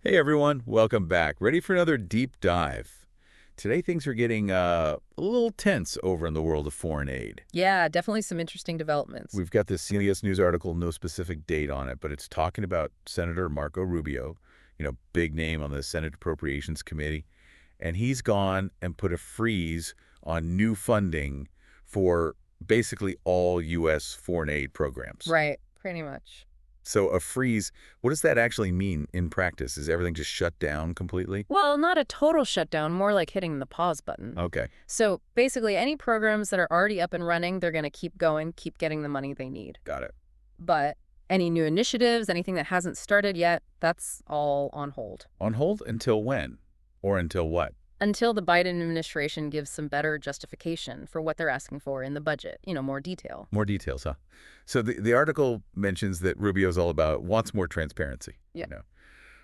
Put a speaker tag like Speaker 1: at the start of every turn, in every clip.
Speaker 1: Hey everyone, welcome back. Ready for another deep dive. Today things are getting a little tense over in the world of foreign aid.
Speaker 2: Yeah, definitely some interesting developments.
Speaker 1: We've got this CBS News article, no specific date on it, but it's talking about Senator Marco Rubio, big name on the Senate Appropriations Committee, and he's gone and put a freeze on new funding for basically all U.S. foreign aid programs.
Speaker 2: Right, pretty much.
Speaker 1: So a freeze, what does that actually mean in practice? Is everything just shut down completely?
Speaker 2: Well, not a total shutdown, more like hitting the pause button.
Speaker 1: Okay,
Speaker 2: So basically, any programs that are already up and running, they're going to keep going, keep getting the money they need.
Speaker 1: got it.
Speaker 2: But any new initiatives, anything that hasn't started yet, that's all on hold.
Speaker 1: On hold until when? Or until what?
Speaker 2: Until the Biden administration gives some better justification for what they're asking for in the budget, more detail.
Speaker 1: More details, huh? So the article mentions that Rubio's all about, wants more transparency.
Speaker 2: Yeah.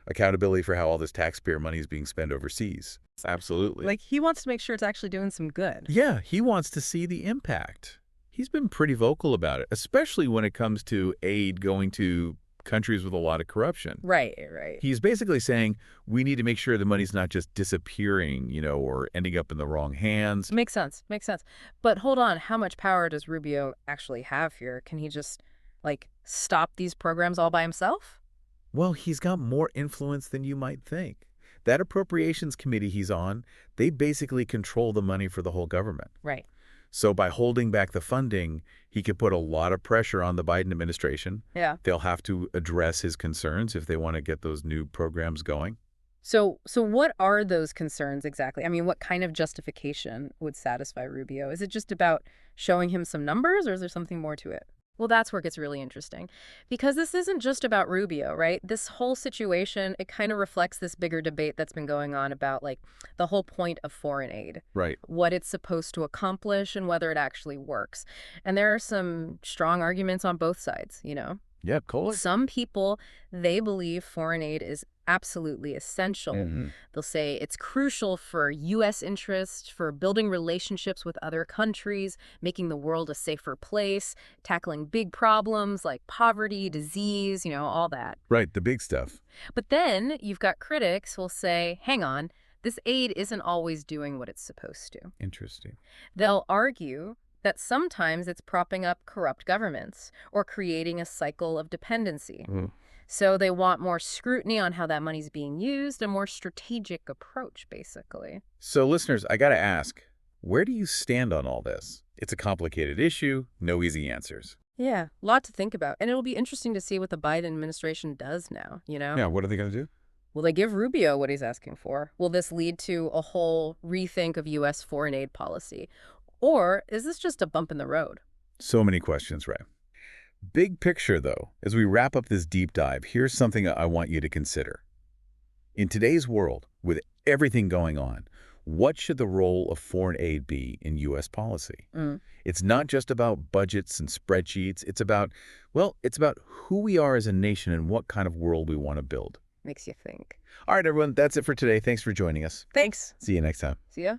Speaker 1: Accountability for how all this taxpayer money is being spent overseas. Absolutely.
Speaker 2: Like, he wants to make sure it's actually doing some good.
Speaker 1: Yeah, he wants to see the impact. He's been pretty vocal about it, especially when it comes to aid going to countries with a lot of corruption.
Speaker 2: Right, right.
Speaker 1: He's basically saying we need to make sure the money's not just disappearing, or ending up in the wrong hands.
Speaker 2: Makes sense. Makes sense. But hold on, how much power does Rubio actually have here? Can he just, stop these programs all by himself?
Speaker 1: Well, he's got more influence than you might think. That appropriations committee he's on, they basically control the money for the whole government.
Speaker 2: Right.
Speaker 1: So by holding back the funding, he could put a lot of pressure on the Biden administration.
Speaker 2: Yeah.
Speaker 1: They'll have to address his concerns if they want to get those new programs going.
Speaker 2: So what are those concerns exactly? I mean, what kind of justification would satisfy Rubio? Is it just about showing him some numbers, or is there something more to it? Well, that's where it gets really interesting, because this isn't just about Rubio, right? This whole situation, it kind of reflects this bigger debate that's been going on about, the whole point of foreign aid,
Speaker 1: Right.
Speaker 2: what it's supposed to accomplish and whether it actually works. And there are some strong arguments on both sides.
Speaker 1: Yeah, cool.
Speaker 2: Some people, they believe foreign aid is absolutely essential.
Speaker 1: Mhm.
Speaker 2: They'll say it's crucial for U.S. interests, for building relationships with other countries, making the world a safer place, tackling big problems like poverty, disease, all that.
Speaker 1: Right, the big stuff.
Speaker 2: But then you've got critics who'll say, hang on, this aid isn't always doing what it's supposed to.
Speaker 1: Interesting.
Speaker 2: They'll argue that sometimes it's propping up corrupt governments or creating a cycle of dependency.
Speaker 1: Mm.
Speaker 2: So they want more scrutiny on how that money's being used, a more strategic approach, basically.
Speaker 1: So listeners, I got to ask, where do you stand on all this? It's a complicated issue, no easy answers.
Speaker 2: Yeah, a lot to think about. And it'll be interesting to see what the Biden administration does now.
Speaker 1: Yeah, what are they going to do?
Speaker 2: Will they give Rubio what he's asking for? Will this lead to a whole rethink of U.S. foreign aid policy? Or is this just a bump in the road?
Speaker 1: So many questions, Ray. Big picture, though, as we wrap up this deep dive, here's something I want you to consider. In today's world, with everything going on, what should the role of foreign aid be in U.S. policy? It's not just about budgets and spreadsheets. It's about who we are as a nation and what kind of world we want to build.
Speaker 2: Makes you think.
Speaker 1: All right, everyone, that's it for today. Thanks for joining us.
Speaker 2: Thanks.
Speaker 1: See you next time.
Speaker 2: See ya.